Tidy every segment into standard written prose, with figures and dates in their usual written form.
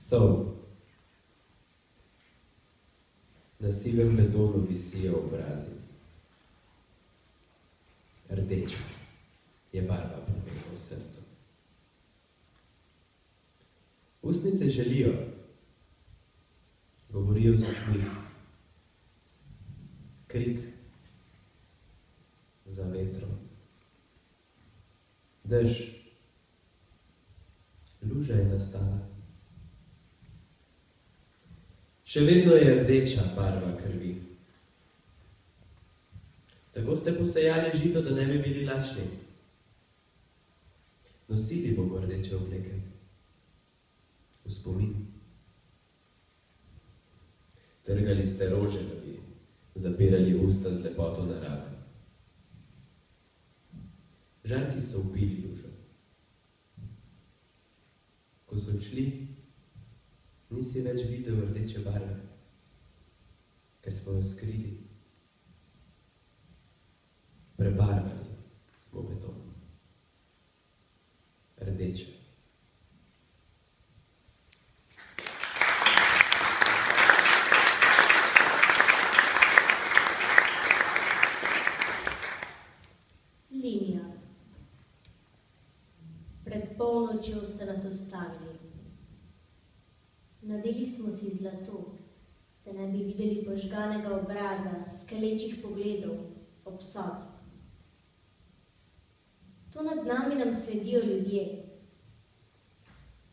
Sol. Na sivem betonu visijo obrazi. Rdeča je barva prometa v srcu. Ustnice želijo, govorijo z očmi. Krik za vetrom. Dež. Luža je nastala. Še vedno je rdeča barva krvi. Tako ste posejali žito, da ne bi bili lačni. Nosili bomo rdeče obleke. V spomin. Trgali ste rože, da bi zapirali usta z lepoto narave. Žarki so ubili lužo. Ko so odšli, nisi več videl rdeče barve, ker smo jo skrili. Prebarvali smo beton. Rdeče. Linija. Pred polnočjo ste nas ustavili. Nadeli smo si zlato, da ne bi videli požganega obraza, skelečih pogledov, obsodb. To nad nami nam sledijo ljudje.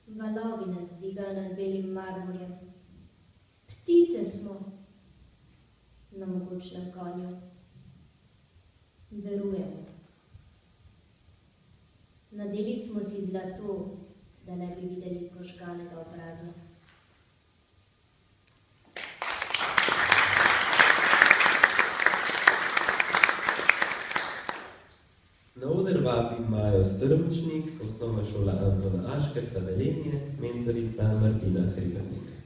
Valovi nas dvigajo nad belim marmorjem. Ptice smo na mogočnem konju. Verujemo. Nadeli smo si zlato, da ne bi videli požganega obraza. Na oder vabim Majo Strmčnik, osnovna šola Antona Aškerca Velenje, mentorica Martina Hribernik.